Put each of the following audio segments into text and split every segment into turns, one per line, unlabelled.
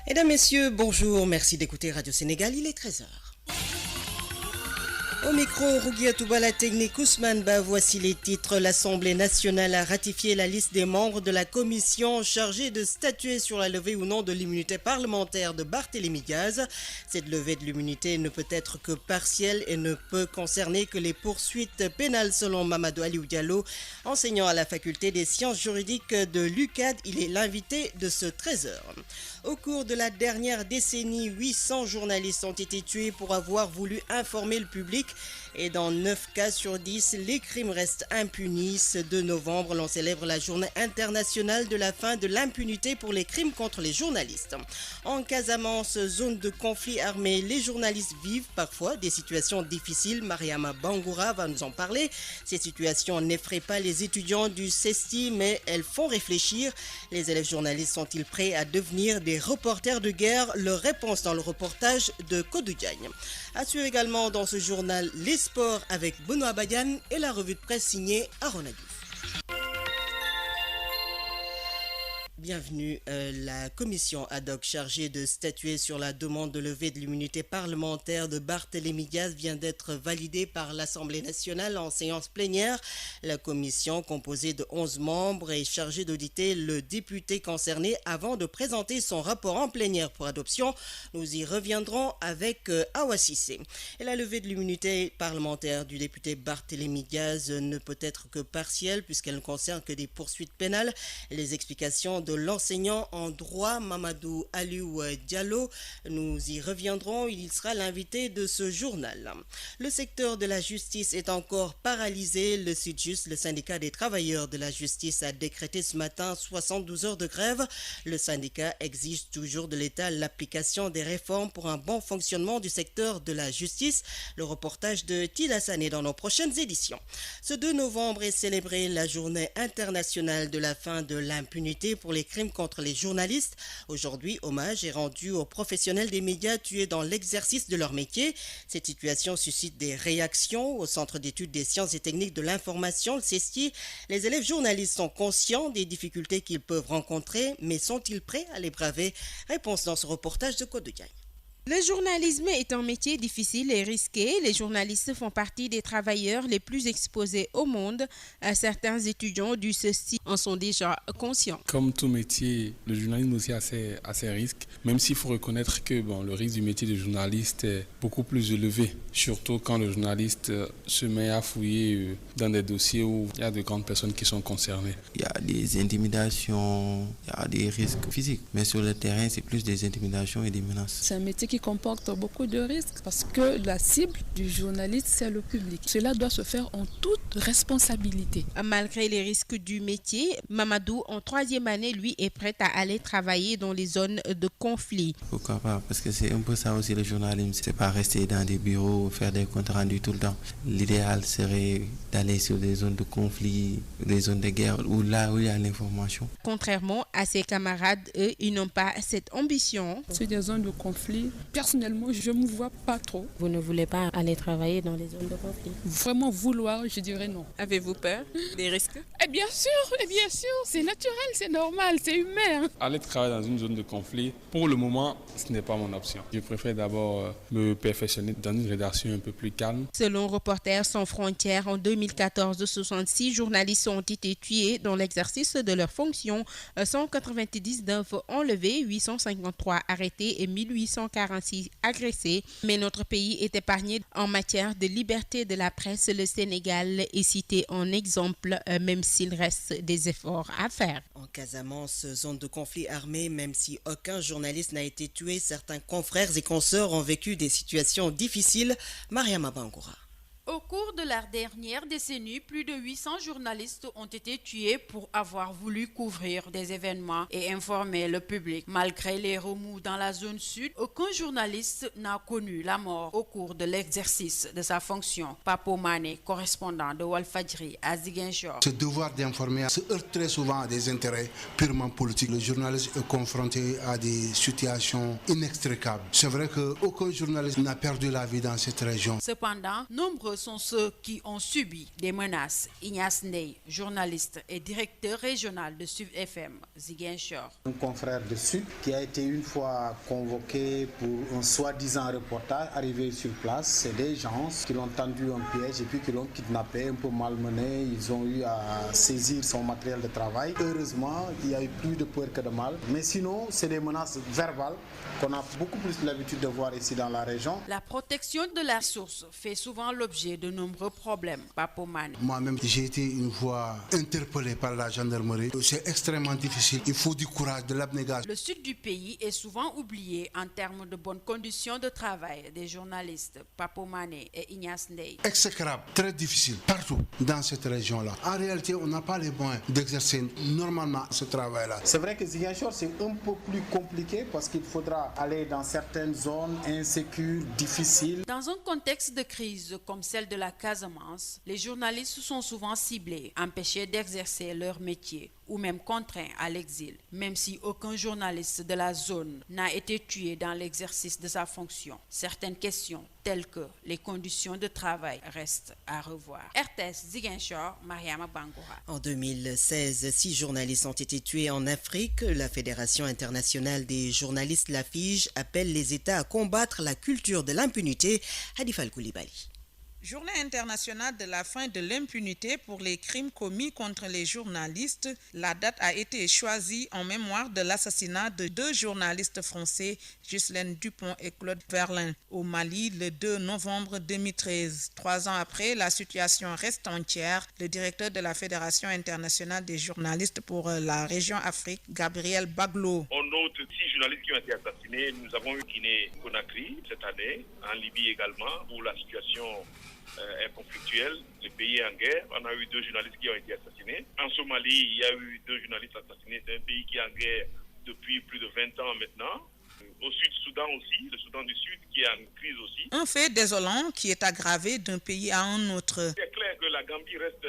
Mesdames, Messieurs, bonjour, merci d'écouter Radio Sénégal, il est 13h. Au micro, Rougiatouba, la technique Ousmane Ba, voici les titres. L'Assemblée nationale a ratifié la liste des membres de la commission chargée de statuer sur la levée ou non de l'immunité parlementaire de Barthélémy Diaz. Cette levée de l'immunité ne peut être que partielle et ne peut concerner que les poursuites pénales selon Mamadou Aliou Diallo, enseignant à la faculté des sciences juridiques de l'UCAD. Il est l'invité de ce 13h. Au cours de la dernière décennie, 800 journalistes ont été tués pour avoir voulu informer le public et dans 9 cas sur 10, les crimes restent impunis. Ce 2 novembre, l'on célèbre la journée internationale de la fin de l'impunité pour les crimes contre les journalistes. En Casamance, zone de conflit armé, les journalistes vivent parfois des situations difficiles. Mariama Bangoura va nous en parler. Ces situations n'effraient pas les étudiants du CESTI, mais elles font réfléchir. Les élèves journalistes sont-ils prêts à devenir des reporters de guerre? Leur réponse dans le reportage de Kodou Diagne. À suivre également dans ce journal les sports avec Benoît Badian et la revue de presse signée Aaron Adjouf. Bienvenue. La commission ad hoc chargée de statuer sur la demande de levée de l'immunité parlementaire de Barthélémy Diaz vient d'être validée par l'Assemblée nationale en séance plénière. La commission, composée de 11 membres, est chargée d'auditer le député concerné avant de présenter son rapport en plénière pour adoption. Nous y reviendrons avec Awa Cissé. Et la levée de l'immunité parlementaire du député Barthélémy Diaz ne peut être que partielle puisqu'elle ne concerne que des poursuites pénales. Les explications de l'enseignant en droit Mamadou Aliou Diallo. Nous y reviendrons, il sera l'invité de ce journal. Le secteur de la justice est encore paralysé. Le Sudjust, le syndicat des travailleurs de la justice, a décrété ce matin 72 heures de grève. Le syndicat exige toujours de l'État l'application des réformes pour un bon fonctionnement du secteur de la justice. Le reportage de Tida Sané dans nos prochaines éditions. Ce 2 novembre est célébrée la journée internationale de la fin de l'impunité pour les crimes contre les journalistes. Aujourd'hui, hommage est rendu aux professionnels des médias tués dans l'exercice de leur métier. Cette situation suscite des réactions. Au Centre d'études des sciences et techniques de l'information, le CESTI, les élèves journalistes sont conscients des difficultés qu'ils peuvent rencontrer, mais sont-ils prêts à les braver? Réponse dans ce reportage de Kodou Diagne.
Le journalisme est un métier difficile et risqué. Les journalistes font partie des travailleurs les plus exposés au monde. Certains étudiants du CESTI en sont déjà conscients.
Comme tout métier, le journalisme aussi a ses risques, même s'il faut reconnaître que le risque du métier de journaliste est beaucoup plus élevé, surtout quand le journaliste se met à fouiller dans des dossiers où il y a de grandes personnes qui sont concernées.
Il y a des intimidations, il y a des risques physiques, mais sur le terrain, c'est plus des intimidations et des menaces.
C'est un métier qui comporte beaucoup de risques parce que la cible du journaliste, c'est le public. Cela doit se faire en toute responsabilité.
Malgré les risques du métier, Mamadou, en 3e année, lui, est prêt à aller travailler dans les zones de conflit.
Pourquoi pas? Parce que c'est un peu ça aussi le journalisme. C'est pas rester dans des bureaux, faire des comptes rendus tout le temps. L'idéal serait d'aller sur des zones de conflit, des zones de guerre, où là où il y a l'information.
Contrairement à ses camarades, eux, ils n'ont pas cette ambition.
Sur des zones de conflit, personnellement, je ne me vois pas trop.
Vous ne voulez pas aller travailler dans les zones de conflit?
Vraiment vouloir, je dirais non.
Avez-vous peur des risques?
Bien sûr, c'est naturel, c'est normal, c'est humain.
Aller travailler dans une zone de conflit, pour le moment, ce n'est pas mon option. Je préfère d'abord me perfectionner dans une rédaction un peu plus calme.
Selon Reporters sans frontières, en 2014, 66 journalistes ont été tués dans l'exercice de leurs fonctions. 199 enlevés, 853 arrêtés et 1846 agressés. Mais notre pays est épargné en matière de liberté de la presse. Le Sénégal est cité en exemple, même s'il reste des efforts à faire.
En Casamance, zone de conflit armé, même si aucun journaliste n'a été tué, certains confrères et consoeurs ont vécu des situations difficiles. Mariama Bangoura.
Au cours de la dernière décennie, plus de 800 journalistes ont été tués pour avoir voulu couvrir des événements et informer le public. Malgré les remous dans la zone sud, aucun journaliste n'a connu la mort au cours de l'exercice de sa fonction. Papo Mané, correspondant de Walfadjri à Ziguinchor.
Ce devoir d'informer se heurte très souvent à des intérêts purement politiques. Le journaliste est confronté à des situations inextricables. C'est vrai qu'aucun journaliste n'a perdu la vie dans cette région.
Cependant, nombreux nombreux sont ceux qui ont subi des menaces. Ignace Ney, journaliste et directeur régional de Sud FM, Ziguinchor.
Un confrère de Sud qui a été une fois convoqué pour un soi-disant reportage, arrivé sur place, c'est des gens qui l'ont tendu un piège et puis qui l'ont kidnappé, un peu malmené. Ils ont eu à saisir son matériel de travail. Heureusement, il y a eu plus de peur que de mal. Mais sinon, c'est des menaces verbales qu'on a beaucoup plus l'habitude de voir ici dans la région.
La protection de la source fait souvent l'objet de nombreux problèmes. Papomane.
Moi-même, j'ai été une fois interpellé par la gendarmerie. C'est extrêmement difficile. Il faut du courage, de l'abnégation.
Le sud du pays est souvent oublié en termes de bonnes conditions de travail des journalistes Papomane et Ignace Ney.
Exécrable, très difficile, partout dans cette région-là. En réalité, on n'a pas les moyens d'exercer normalement ce travail-là.
C'est vrai que Ziguinchor, c'est un peu plus compliqué parce qu'il faudra aller dans certaines zones insécures, difficiles.
Dans un contexte de crise comme celle de la Casamance, les journalistes sont souvent ciblés, empêchés d'exercer leur métier ou même contraints à l'exil, même si aucun journaliste de la zone n'a été tué dans l'exercice de sa fonction. Certaines questions, telles que les conditions de travail, restent à revoir. RTS Ziguinchor, Mariama Bangoura.
En 2016, 6 journalistes ont été tués en Afrique. La Fédération internationale des journalistes, la FIJ, appelle les États à combattre la culture de l'impunité. Hadifal Koulibaly.
Journée internationale de la fin de l'impunité pour les crimes commis contre les journalistes. La date a été choisie en mémoire de l'assassinat de 2 journalistes français, Ghislaine Dupont et Claude Verlin, au Mali le 2 novembre 2013. 3 ans après, la situation reste entière. Le directeur de la Fédération internationale des journalistes pour la région Afrique, Gabriel Baglo.
On note 6 journalistes qui ont été assassinés. Nous avons eu Guinée-Conakry cette année, en Libye également, où la situation est conflictuelle, le pays est en guerre. On a eu 2 journalistes qui ont été assassinés. En Somalie, il y a eu 2 journalistes assassinés. C'est un pays qui est en guerre depuis plus de 20 ans maintenant. Au Sud-Soudan aussi, le Soudan du Sud qui est en crise aussi.
Un fait désolant qui est aggravé d'un pays à un autre.
C'est clair que la Gambie reste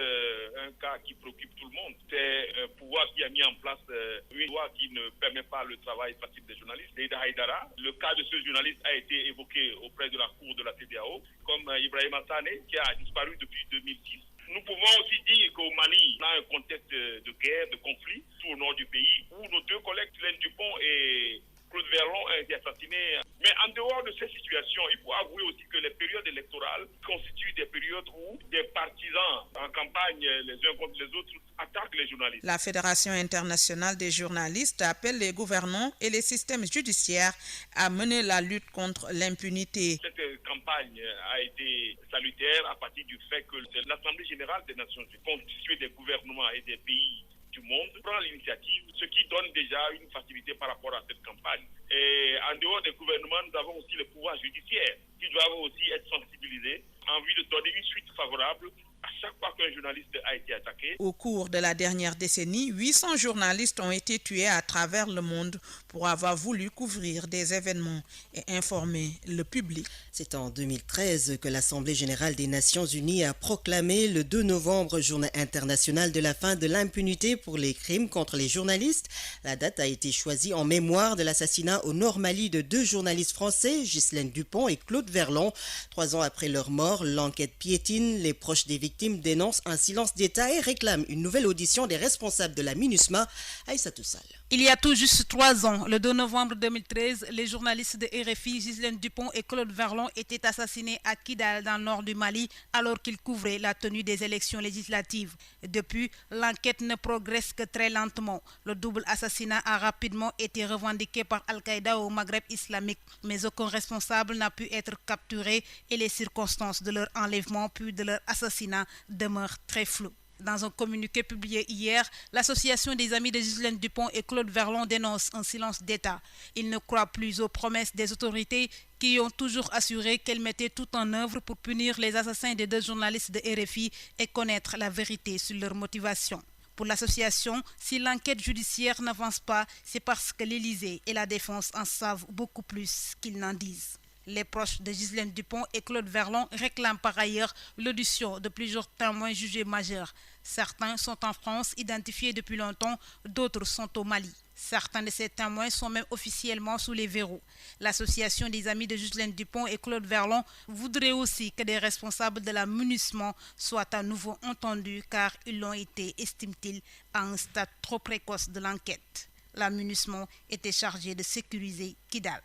un cas qui préoccupe tout le monde. C'est un pouvoir qui a mis en place une loi qui ne permet pas le travail facile des journalistes. Leïda Haïdara, le cas de ce journaliste a été évoqué auprès de la cour de la CEDEAO, comme Ibrahima Sané qui a disparu depuis 2006. Nous pouvons aussi dire qu'au Mali, on a un contexte de guerre, de conflit, tout au nord du pays, où nos 2 collègues, Ghislaine Dupont et Claude Verlon, a été assassiné. Mais en dehors de ces situations, il faut avouer aussi que les périodes électorales constituent des périodes où des partisans en campagne, les uns contre les autres, attaquent les journalistes.
La Fédération internationale des journalistes appelle les gouvernants et les systèmes judiciaires à mener la lutte contre l'impunité.
Cette campagne a été salutaire à partir du fait que l'Assemblée générale des Nations Unies, constituée des gouvernements et des pays du monde, prend l'initiative, ce qui donne déjà une facilité par rapport à cette campagne. Et en dehors des gouvernements, nous avons aussi le pouvoir judiciaire qui doivent aussi être sensibilisés en vue de donner une suite favorable à chaque fois qu'un journaliste a été attaqué.
Au cours de la dernière décennie, 800 journalistes ont été tués à travers le monde pour avoir voulu couvrir des événements et informer le public.
C'est en 2013 que l'Assemblée générale des Nations unies a proclamé le 2 novembre Journée internationale de la fin de l'impunité pour les crimes contre les journalistes. La date a été choisie en mémoire de l'assassinat au Nord Mali de 2 journalistes français, Ghislaine Dupont et Claude Verlon. 3 ans après leur mort, l'enquête piétine. Les proches des victimes dénoncent un silence d'État et réclament une nouvelle audition des responsables de la MINUSMA. Aïssatou Sall.
Il y a tout juste 3 ans, le 2 novembre 2013, les journalistes de RFI, Ghislaine Dupont et Claude Verlon, étaient assassinés à Kidal, dans le nord du Mali, alors qu'ils couvraient la tenue des élections législatives. Depuis, l'enquête ne progresse que très lentement. Le double assassinat a rapidement été revendiqué par Al-Qaïda au Maghreb islamique, mais aucun responsable n'a pu être capturé et les circonstances de leur enlèvement puis de leur assassinat demeurent très floues. Dans un communiqué publié hier, l'Association des amis de Ghislaine Dupont et Claude Verlon dénonce un silence d'État. Ils ne croient plus aux promesses des autorités qui ont toujours assuré qu'elles mettaient tout en œuvre pour punir les assassins des 2 journalistes de RFI et connaître la vérité sur leur motivation. Pour l'association, si l'enquête judiciaire n'avance pas, c'est parce que l'Élysée et la défense en savent beaucoup plus qu'ils n'en disent. Les proches de Ghislaine Dupont et Claude Verlon réclament par ailleurs l'audition de plusieurs témoins jugés majeurs. Certains sont en France, identifiés depuis longtemps, d'autres sont au Mali. Certains de ces témoins sont même officiellement sous les verrous. L'association des amis de Ghislaine Dupont et Claude Verlon voudrait aussi que des responsables de la MONUSMA soient à nouveau entendus car ils l'ont été, estime-t-il, à un stade trop précoce de l'enquête. La MONUSMA était chargée de sécuriser Kidal.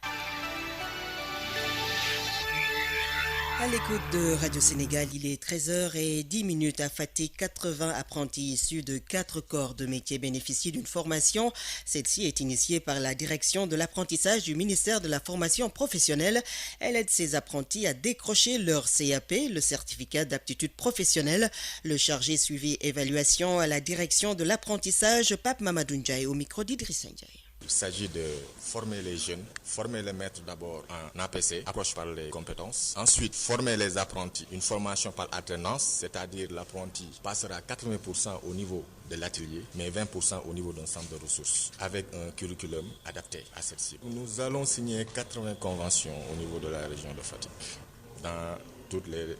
À l'écoute de Radio Sénégal, il est 13h10 à Fatick. 80 apprentis issus de 4 corps de métiers bénéficient d'une formation. Celle-ci est initiée par la direction de l'apprentissage du ministère de la formation professionnelle. Elle aide ces apprentis à décrocher leur CAP, le certificat d'aptitude professionnelle. Le chargé suivi évaluation à la direction de l'apprentissage, Pape Mamadou Ndiaye, au micro d'Idrissa Ndiaye.
Il s'agit de former les jeunes, former les maîtres d'abord en APC, approche par les compétences. Ensuite, former les apprentis, une formation par alternance, c'est-à-dire l'apprenti passera 80% au niveau de l'atelier, mais 20% au niveau d'un centre de ressources, avec un curriculum adapté à cette cible. Nous allons signer 80 conventions au niveau de la région de Fatick, dans toutes les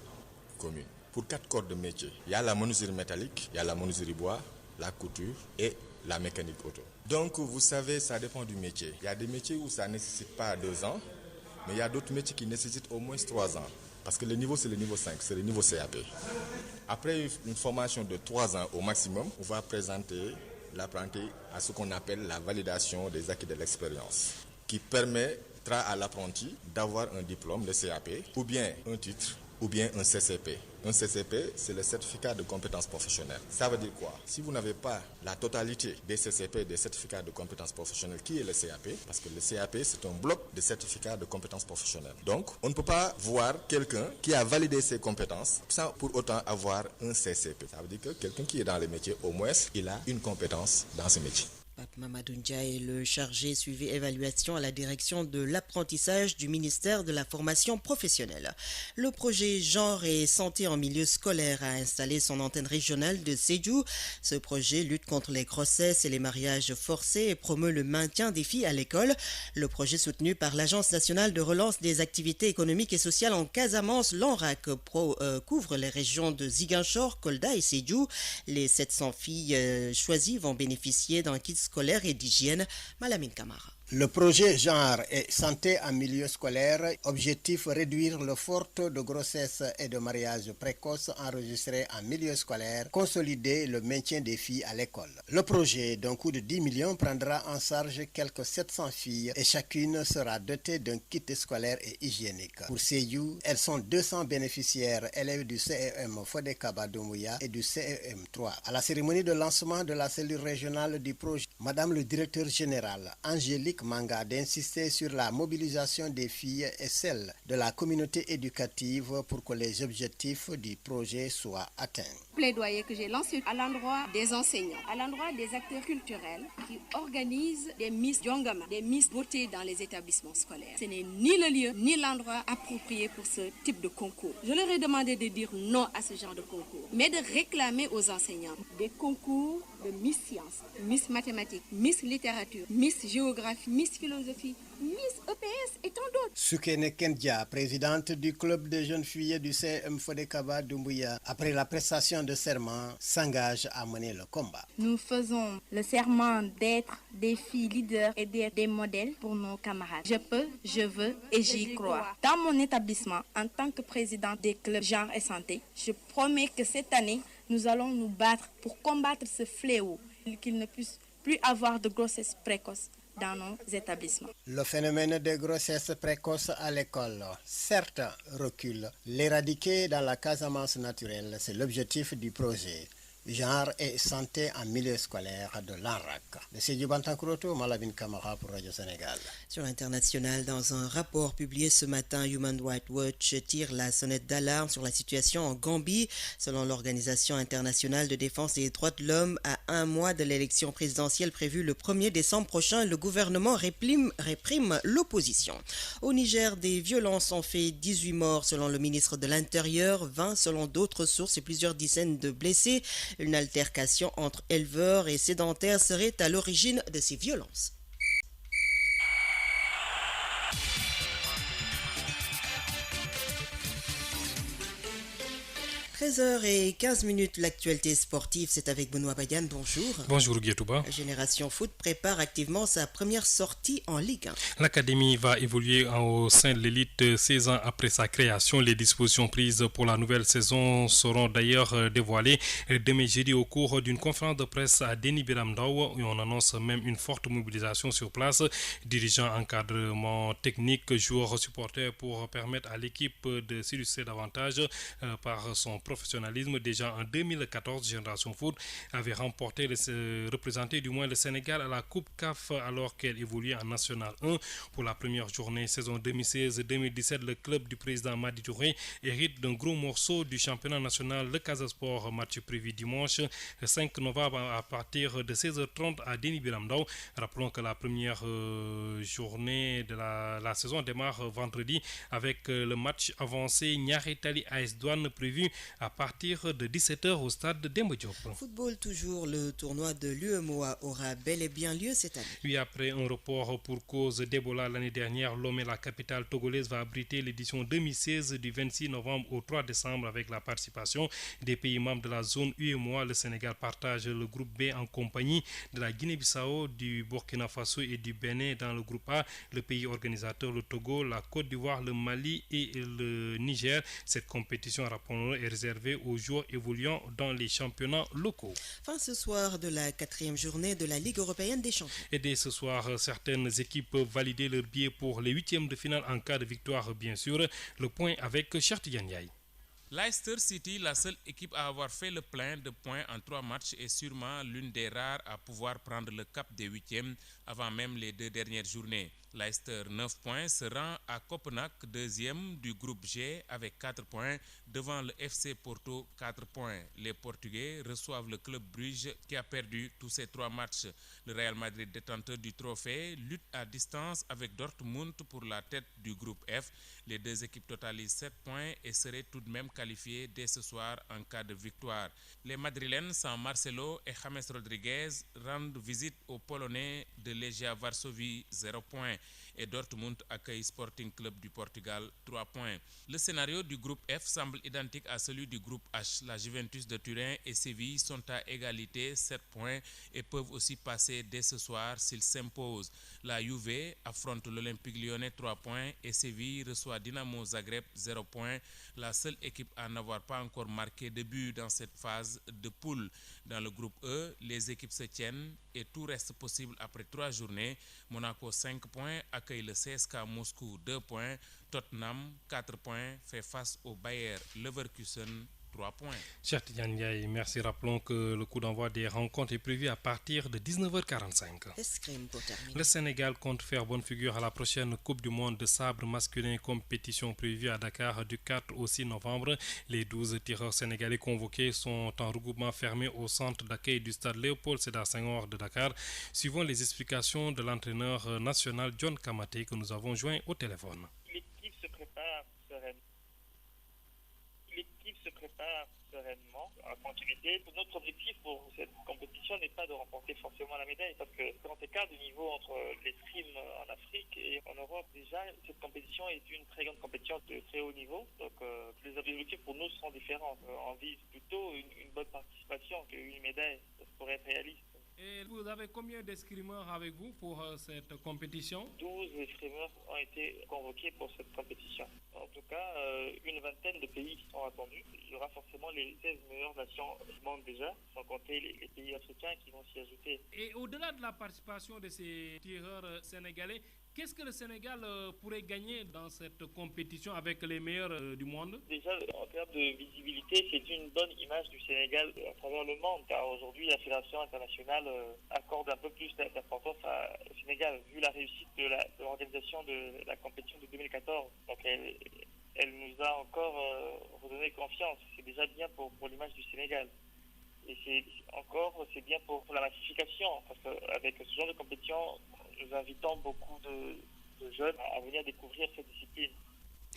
communes. Pour 4 corps de métier, il y a la menuiserie métallique, il y a la menuiserie bois, la couture et la mécanique auto. Donc, vous savez, ça dépend du métier. Il y a des métiers où ça ne nécessite pas 2 ans, mais il y a d'autres métiers qui nécessitent au moins 3 ans. Parce que le niveau, c'est le niveau 5, c'est le niveau CAP. Après une formation de 3 ans au maximum, on va présenter l'apprenti à ce qu'on appelle la validation des acquis de l'expérience, qui permettra à l'apprenti d'avoir un diplôme, le CAP, ou bien un titre, ou bien un CCP. Un CCP, c'est le certificat de compétences professionnelles. Ça veut dire quoi? Si vous n'avez pas la totalité des CCP, des certificats de compétences professionnelles, qui est le CAP? Parce que le CAP, c'est un bloc de certificats de compétences professionnelles. Donc, on ne peut pas voir quelqu'un qui a validé ses compétences sans pour autant avoir un CCP. Ça veut dire que quelqu'un qui est dans les métiers, au moins, il a une compétence dans ce métier.
Pape Mamadou Ndiaye, le chargé suivi évaluation à la direction de l'apprentissage du ministère de la formation professionnelle. Le projet Genre et santé en milieu scolaire a installé son antenne régionale de Sédhiou. Ce projet lutte contre les grossesses et les mariages forcés et promeut le maintien des filles à l'école. Le projet soutenu par l'Agence nationale de relance des activités économiques et sociales en Casamance, l'ANRAC, couvre les régions de Ziguinchor, Kolda et Sédhiou. Les 700 filles choisies vont bénéficier d'un kit scolaire et d'hygiène. Malamine Camara.
Le projet Genre et santé en milieu scolaire, objectif réduire le fort taux de grossesse et de mariage précoce enregistré en milieu scolaire, consolider le maintien des filles à l'école. Le projet, d'un coût de 10 millions, prendra en charge quelques 700 filles et chacune sera dotée d'un kit scolaire et hygiénique. Pour Sédhiou, elles sont 200 bénéficiaires, élèves du CEM Fodé Kaba Doumbouya et du CEM 3. À la cérémonie de lancement de la cellule régionale du projet, Madame le directeur général, Angélique Manga, d'insister sur la mobilisation des filles et celle de la communauté éducative pour que les objectifs du projet soient atteints.
Plaidoyer que j'ai lancé à l'endroit des enseignants, à l'endroit des acteurs culturels qui organisent des Miss Jongama, des Miss Beauté dans les établissements scolaires. Ce n'est ni le lieu ni l'endroit approprié pour ce type de concours. Je leur ai demandé de dire non à ce genre de concours, mais de réclamer aux enseignants des concours de Miss Sciences, Miss Mathématiques, Miss Littérature, Miss Géographie, Miss Philosophie, Miss EPS et tant d'autres.
Sukene Kendia, présidente du club de jeunes filles du CM Fodé Kaba Doumbouya, après la prestation de serment, s'engage à mener le combat.
Nous faisons le serment d'être des filles leaders et d'être des modèles pour nos camarades. Je peux, je veux et j'y crois. Dans mon établissement, en tant que présidente des clubs genre et santé, je promets que cette année, nous allons nous battre pour combattre ce fléau, qu'il ne puisse plus avoir de grossesse précoce dans nos établissements.
Le phénomène de grossesse précoce à l'école, certes, recule. L'éradiquer dans la Casamance naturelle, c'est l'objectif du projet Genre et santé en milieu scolaire de l'ANRAC. De Sédhiou Bantankouroto, Malamine Camara pour Radio Sénégal.
Sur l'international, dans un rapport publié ce matin, Human Rights Watch tire la sonnette d'alarme sur la situation en Gambie. Selon l'Organisation internationale de défense des droits de l'homme, à un mois de l'élection présidentielle prévue le 1er décembre prochain, le gouvernement réprime l'opposition. Au Niger, des violences ont fait 18 morts selon le ministre de l'Intérieur, 20 selon d'autres sources et plusieurs dizaines de blessés. Une altercation entre éleveurs et sédentaires serait à l'origine de ces violences. 13h15, l'actualité sportive, c'est avec Benoît Bayan, bonjour.
Bonjour Guétouba.
Génération Foot prépare activement sa première sortie en Ligue 1.
L'académie va évoluer au sein de l'élite 16 ans après sa création. Les dispositions prises pour la nouvelle saison seront d'ailleurs dévoilées demain jeudi au cours d'une conférence de presse à Déni Biram Ndao où on annonce même une forte mobilisation sur place. Dirigeants, encadrement technique, joueurs, supporters pour permettre à l'équipe de s'illustrer davantage par son professionnalisme. Déjà en 2014, Génération Foot avait représenté du moins le Sénégal à la Coupe CAF alors qu'elle évoluait en National 1. Pour la première journée saison 2016-2017, le club du président Madi Touré hérite d'un gros morceau du championnat national. Le Casa Sport, match prévu dimanche 5 novembre à partir de 16h30 à Déni Biram Ndao. Rappelons que la première journée de la saison démarre vendredi avec le match avancé Niary Tally AS Douane prévu à partir de 17h au stade Demba Diop.
Football toujours, le tournoi de l'UEMOA aura bel et bien lieu cette année.
Oui, après un report pour cause d'Ebola l'année dernière, Lomé, la capitale togolaise, va abriter l'édition 2016 du 26 novembre au 3 décembre avec la participation des pays membres de la zone UEMOA. Le Sénégal partage le groupe B en compagnie de la Guinée-Bissau, du Burkina Faso et du Bénin. Dans le groupe A, le pays organisateur, le Togo, la Côte d'Ivoire, le Mali et le Niger. Cette compétition, rappelons-le, est réservée aux joueurs évoluant dans les championnats locaux.
Fin ce soir de la 4e journée de la Ligue européenne des champions.
Et dès ce soir, certaines équipes peuvent valider leur billet pour les 8e de finale en cas de victoire, bien sûr. Le point avec Cheikh Ndiaye.
Leicester City, la seule équipe à avoir fait le plein de points en 3 matchs, est sûrement l'une des rares à pouvoir prendre le cap des 8e avant même les 2 dernières journées. Leicester, 9 points, se rend à Copenhague, 2e du groupe G avec 4 points, devant le FC Porto, 4 points. Les Portugais reçoivent le club Bruges qui a perdu tous ses 3 matchs. Le Real Madrid, détenteur du trophée, lutte à distance avec Dortmund pour la tête du groupe F. Les 2 équipes totalisent 7 points et seraient tout de même qualifiées dès ce soir en cas de victoire. Les Madrilènes, sans Marcelo et James Rodriguez, rendent visite aux Polonais de Legia Varsovie, 0 points. Et Dortmund accueille Sporting Club du Portugal, 3 points. Le scénario du groupe F semble identique à celui du groupe H. La Juventus de Turin et Séville sont à égalité, 7 points, et peuvent aussi passer dès ce soir s'ils s'imposent. La Juve affronte l'Olympique Lyonnais, 3 points, et Séville reçoit Dinamo Zagreb, 0 points. La seule équipe à n'avoir pas encore marqué de but dans cette phase de poule. Dans le groupe E, les équipes se tiennent et tout reste possible après 3 journées. Monaco, 5 points, accueille le CSK Moscou, 2 points. Tottenham, 4 points, fait face au Bayer Leverkusen, 3 points.
Cher Ndiaye, merci. Rappelons que le coup d'envoi des rencontres est prévu à partir de 19h45. Le Sénégal compte faire bonne figure à la prochaine Coupe du monde de sabre masculin, compétition prévue à Dakar du 4 au 6 novembre. Les 12 tireurs sénégalais convoqués sont en regroupement fermé au centre d'accueil du stade Léopold Sédar Senghor de Dakar. Suivant les explications de l'entraîneur national John Kamaté que nous avons joint au téléphone.
L'équipe se prépare sereinement, en continuité. Notre objectif pour cette compétition n'est pas de remporter forcément la médaille, parce que grand écart du niveau entre l'escrime en Afrique et en Europe, déjà, cette compétition est une très grande compétition de très haut niveau. Donc les objectifs pour nous sont différents. On vise plutôt une bonne participation qu'une médaille, ça pourrait être réaliste.
Et vous avez combien d'escrimeurs avec vous pour cette compétition?
12 escrimeurs ont été convoqués pour cette compétition. En tout cas, une vingtaine de pays sont attendus. Il y aura forcément les 16 meilleures nations du monde déjà, sans compter les pays africains qui vont s'y ajouter.
Et au-delà de la participation de ces tireurs sénégalais, qu'est-ce que le Sénégal pourrait gagner dans cette compétition avec les meilleurs du monde?
Déjà, en termes de visibilité, c'est une bonne image du Sénégal à travers le monde, car aujourd'hui, la Fédération internationale accorde un peu plus d'importance au Sénégal, vu la réussite de l'organisation de la compétition de 2014. Donc, elle nous a encore redonné confiance. C'est déjà bien pour l'image du Sénégal. Et c'est bien pour la massification, parce qu'avec ce genre de compétition, nous invitons beaucoup de jeunes à venir découvrir cette discipline.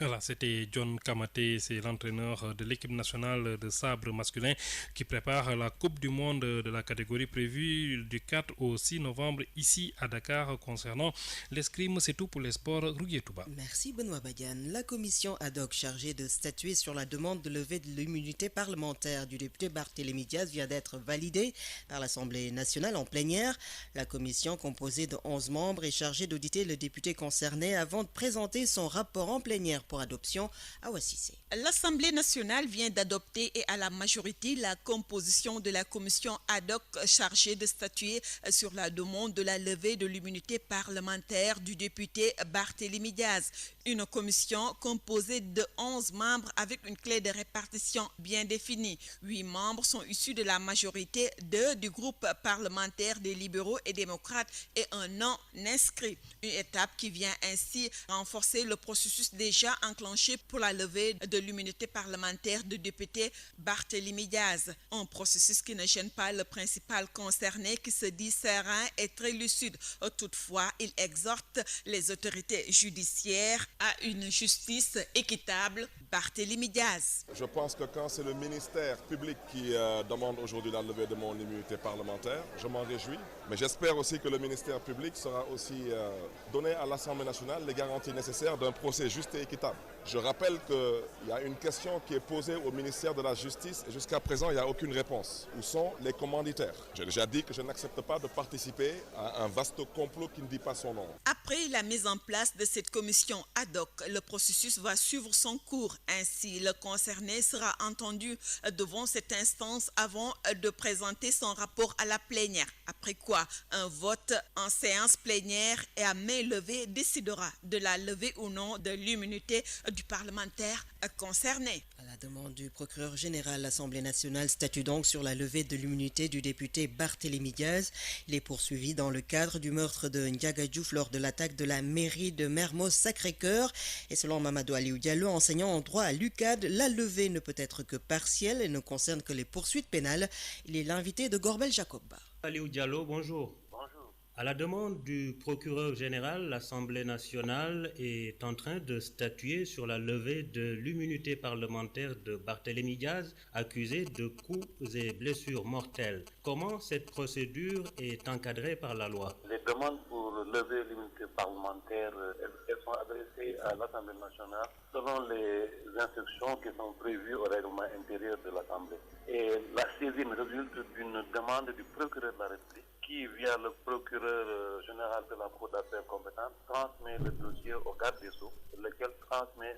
Voilà, c'était John Kamaté, c'est l'entraîneur de l'équipe nationale de sabre masculin qui prépare la Coupe du Monde de la catégorie prévue du 4 au 6 novembre ici à Dakar. Concernant l'escrime, c'est tout pour les sports. Rougier Touba.
Merci Benoît Badiane. La commission ad hoc chargée de statuer sur la demande de levée de l'immunité parlementaire du député Barthélémy Diaz vient d'être validée par l'Assemblée nationale en plénière. La commission, composée de 11 membres, est chargée d'auditer le député concerné avant de présenter son rapport en plénière pour adoption à Ouassissé.
L'Assemblée nationale vient d'adopter et à la majorité la composition de la commission ad hoc chargée de statuer sur la demande de la levée de l'immunité parlementaire du député Barthélémy Diaz. Une commission composée de 11 membres avec une clé de répartition bien définie. 8 membres sont issus de la majorité, 2 du groupe parlementaire des libéraux et démocrates et un non inscrit. Une étape qui vient ainsi renforcer le processus déjà enclenché pour la levée de l'immunité parlementaire du député Barthélémy Diaz. Un processus qui ne gêne pas le principal concerné qui se dit serein et très lucide. Toutefois, il exhorte les autorités judiciaires à une justice équitable. Barthélémy Diaz.
Je pense que quand c'est le ministère public qui demande aujourd'hui la levée de mon immunité parlementaire, je m'en réjouis. Mais j'espère aussi que le ministère public sera aussi donné à l'Assemblée nationale les garanties nécessaires d'un procès juste et équitable. Je rappelle qu'il y a une question qui est posée au ministère de la Justice et jusqu'à présent, il n'y a aucune réponse. Où sont les commanditaires? J'ai déjà dit que je n'accepte pas de participer à un vaste complot qui ne dit pas son nom.
Après la mise en place de cette commission ad hoc, le processus va suivre son cours. Ainsi, le concerné sera entendu devant cette instance avant de présenter son rapport à la plénière. Après quoi, un vote en séance plénière et à main levée décidera de la levée ou non de l'immunité du parlementaire concerné.
À la demande du procureur général, l'Assemblée nationale statue donc sur la levée de l'immunité du député Barthélémy Diaz. Il est poursuivi dans le cadre du meurtre de Ndiaga Diouf lors de l'attaque de la mairie de Mermoz Sacré-Cœur. Et selon Mamadou Aliou Diallo, enseignant en droit à l'UCAD, la levée ne peut être que partielle et ne concerne que les poursuites pénales. Il est l'invité de Gorbel Jacob.
Aliou Diallo, bonjour. À la demande du procureur général, l'Assemblée nationale est en train de statuer sur la levée de l'immunité parlementaire de Barthélémy Diaz, accusé de coups et blessures mortelles. Comment cette procédure est encadrée par la loi?
Les demandes pour lever l'immunité parlementaire, elles sont adressées à l'Assemblée nationale selon les instructions qui sont prévues au règlement intérieur de l'Assemblée. Et la saisine résulte d'une demande du procureur de la République qui, via le procureur général de la Cour d'appel compétente, transmet le dossier au garde des Sceaux, lequel retransmet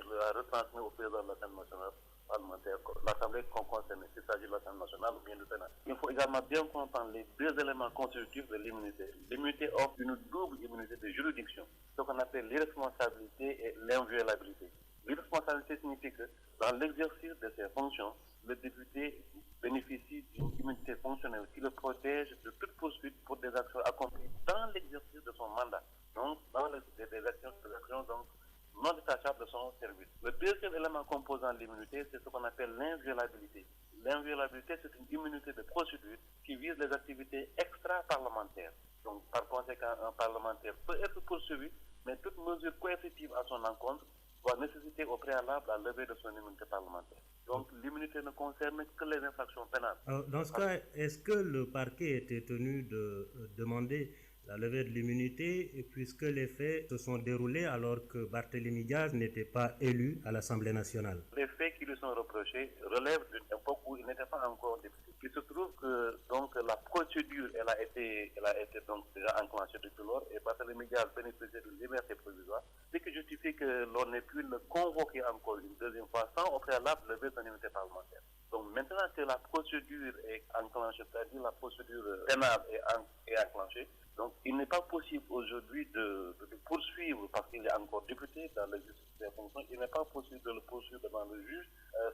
au président de l'Assemblée nationale parlementaire, l'Assemblée concernée, s'il s'agit de l'Assemblée nationale ou bien du Sénat. Il faut également bien comprendre les deux éléments constitutifs de l'immunité. L'immunité offre une double immunité de juridiction, ce qu'on appelle l'irresponsabilité et l'inviolabilité. L'irresponsabilité signifie que dans l'exercice de ses fonctions, le député bénéficie d'une immunité fonctionnelle qui le protège de toute poursuite pour des actions accomplies dans l'exercice de son mandat, donc dans des actions donc, non détachables de son service. Le deuxième élément composant l'immunité, c'est ce qu'on appelle l'inviolabilité. L'inviolabilité, c'est une immunité de procédure qui vise les activités extra-parlementaires. Donc, par conséquent, un parlementaire peut être poursuivi, mais toute mesure coercitive à son encontre va nécessiter au préalable la levée de son immunité parlementaire. Donc l'immunité ne concerne que les infractions pénales.
Alors, dans ce cas, est-ce que le parquet était tenu de demander la levée de l'immunité puisque les faits se sont déroulés alors que Barthélémy Diaz n'était pas élu à l'Assemblée nationale?
Les faits qui lui sont reprochés relèvent d'une époque où il n'était pas encore député. Il se trouve que donc la procédure elle a été donc déjà enclenchée depuis lors et Barthélémy Diaz bénéficiait d'une liberté provisoire, ce qui justifie que l'on ait pu le convoquer encore une deuxième fois sans au préalable lever son immunité parlementaire. Donc maintenant que la procédure est enclenchée, c'est-à-dire la procédure pénale est enclenchée, donc il n'est pas possible aujourd'hui de poursuivre parce qu'il est encore député dans l'exercice de ses fonctions, il n'est pas possible de le poursuivre devant le juge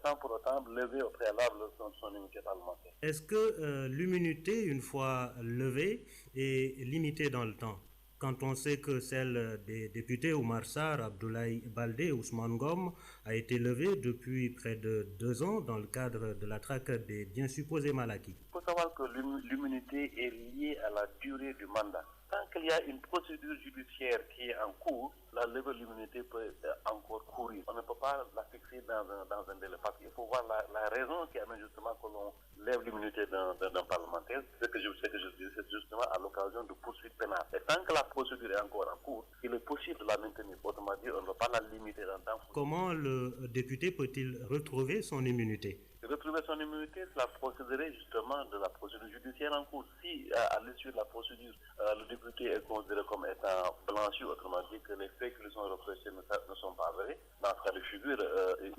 sans pour autant lever au préalable son immunité parlementaire.
Est-ce que l'immunité, une fois levée, est limitée dans le temps? Quand on sait que celle des députés Oumar Sarr, Abdoulaye Baldé et Ousmane Ngom a été levée depuis près de 2 ans dans le cadre de la traque des biens supposés mal acquis.
Il faut savoir que l'immunité est liée à la durée du mandat. Tant qu'il y a une procédure judiciaire qui est en cours, la levée de l'immunité peut encore courir. On ne peut pas la fixer dans un délai. Parce qu'il faut voir la raison qui amène justement que l'on lève l'immunité d'un parlementaire. Ce que je dis, c'est justement à l'occasion de poursuites pénales. Et tant que la procédure est encore en cours, il est possible de la maintenir. Autrement dit, on ne peut pas la limiter dans le temps.
Comment le député peut-il retrouver son immunité?
Retrouver son immunité, cela procéderait justement de la procédure judiciaire en cours. Si à l'issue de la procédure, le député est considéré comme étant blanchi, autrement dit que les faits qui lui sont reprochés ne sont pas avérés, dans ce cas de figure,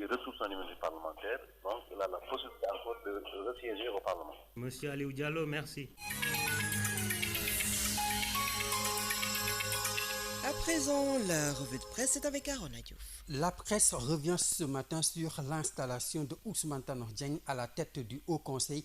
il retrouve son immunité parlementaire, donc il a la possibilité encore de resiéger au Parlement.
Monsieur Aliou Diallo, merci.
À présent, la revue de presse est avec Aaron Adiouf.
La presse revient ce matin sur l'installation de Ousmane Tanor Dieng à la tête du Haut Conseil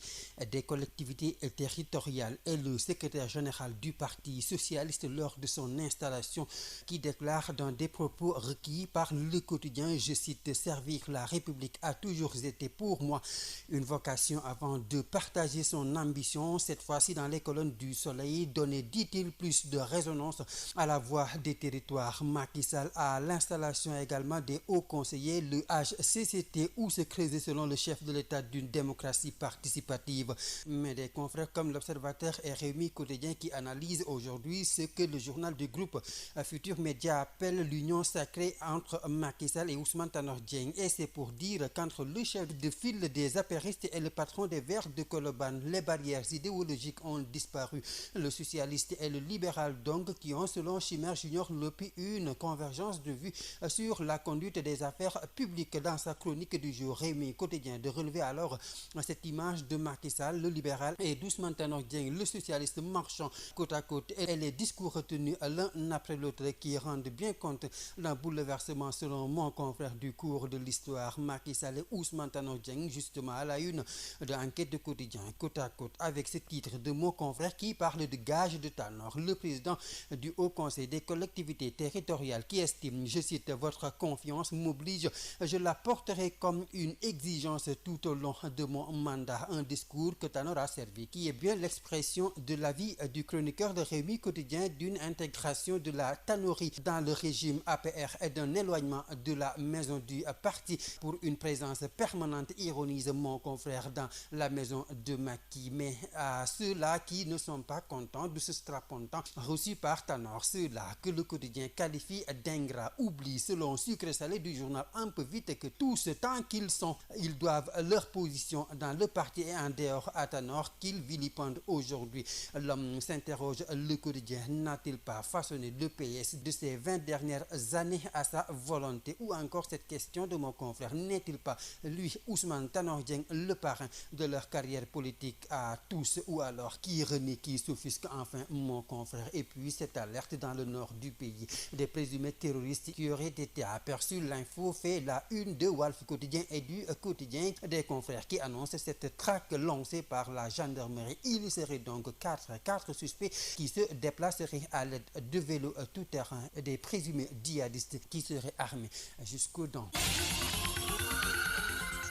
des collectivités territoriales et le secrétaire général du Parti socialiste lors de son installation qui déclare dans des propos recueillis par Le Quotidien, je cite, « Servir la République a toujours été pour moi une vocation avant de partager son ambition, cette fois-ci dans les colonnes du Soleil, donner, dit-il, plus de résonance à la voix des territoires. » Macky Sall à l'installation également des hauts conseillers, le HCCT, où se creuser selon le chef de l'État d'une démocratie participative. Mais des confrères comme l'Observateur et Rewmi Quotidien qui analysent aujourd'hui ce que le journal du groupe Futur Média appelle l'union sacrée entre Macky Sall et Ousmane Tanor Dieng. Et c'est pour dire qu'entre le chef de file des apéristes et le patron des Verts de Colobane, les barrières idéologiques ont disparu. Le socialiste et le libéral donc qui ont, selon Chimère Junior Lopi, une convergence de vues sur la conduite des affaires publiques. Dans sa chronique du jour, Rewmi Quotidien de relever alors cette image de Macky Sall, le libéral, et d'Ousmane Tanor Dieng, le socialiste, marchant côte à côte, et les discours retenus l'un après l'autre qui rendent bien compte d'un bouleversement selon mon confrère du cours de l'histoire. Macky Sall et Ousmane Tanor Dieng, justement à la une de Enquête de Quotidien, côte à côte, avec ce titre de mon confrère qui parle de gage de Tanor, le président du Haut Conseil des collectivités territoriales qui estime, je cite, votre confiance m'oblige, je la porterai comme une exigence tout au long de mon mandat. Un discours que Tanor a servi, qui est bien l'expression de l'avis du chroniqueur de Rewmi Quotidien d'une intégration de la tannerie dans le régime APR et d'un éloignement de la maison du parti pour une présence permanente, ironise mon confrère, dans la maison de Macky. Mais à ceux-là qui ne sont pas contents de ce strapontin reçu par Tanor, ceux-là que le quotidien qualifie d'ingrats, oublient selon Sucre Salé du journal un peu vite que tout ce temps ils doivent leur position dans le parti et en dehors à Tanor qu'ils vilipendent aujourd'hui. L'homme s'interroge, le quotidien n'a-t-il pas façonné le PS de ces 20 dernières années à sa volonté? Ou encore cette question de mon confrère, n'est-il pas lui, Ousmane Tanor Dieng, le parrain de leur carrière politique à tous? Ou alors qui renie, qui s'offusque enfin mon confrère? Et puis cette alerte dans le nord du pays des présumés terroristes qui auraient été aperçus. L'info fait la une de Walf Quotidien et du quotidien des confrères qui annonce cette traque lancée par la gendarmerie. Il serait donc quatre suspects qui se déplaceraient à l'aide de vélos tout-terrain, des présumés djihadistes qui seraient armés jusqu'aux dents.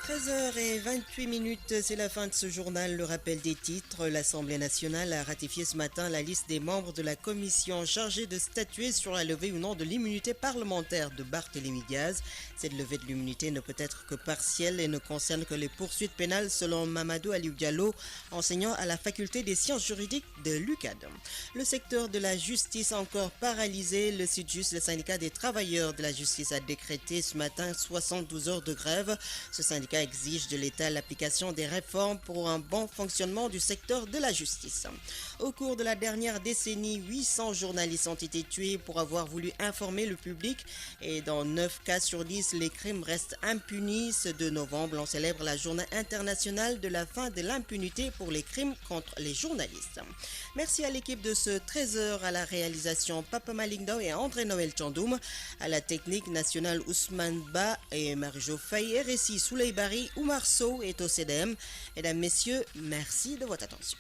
13h28, c'est la fin de ce journal. Le rappel des titres. L'Assemblée nationale a ratifié ce matin la liste des membres de la commission chargée de statuer sur la levée ou non de l'immunité parlementaire de Barthélémy Diaz. Cette levée de l'immunité ne peut être que partielle et ne concerne que les poursuites pénales selon Mamadou Aliou Diallo, enseignant à la faculté des sciences juridiques de l'UCAD. Le secteur de la justice encore paralysé. Le SYTJUST, le syndicat des travailleurs de la justice, a décrété ce matin 72 heures de grève. Ce syndicat exige de l'État l'application des réformes pour un bon fonctionnement du secteur de la justice. Au cours de la dernière décennie, 800 journalistes ont été tués pour avoir voulu informer le public et dans 9 cas sur 10, les crimes restent impunis. Ce 2 novembre, on célèbre la journée internationale de la fin de l'impunité pour les crimes contre les journalistes. Merci à l'équipe de ce 13h, à la réalisation Papa Malingdao et André-Noël Tchandoum, à la technique nationale Ousmane Ba et Marie-Jo Faye, RSI Souley Bari, Oumar Sow et au CDM. Mesdames, Messieurs, merci de votre attention.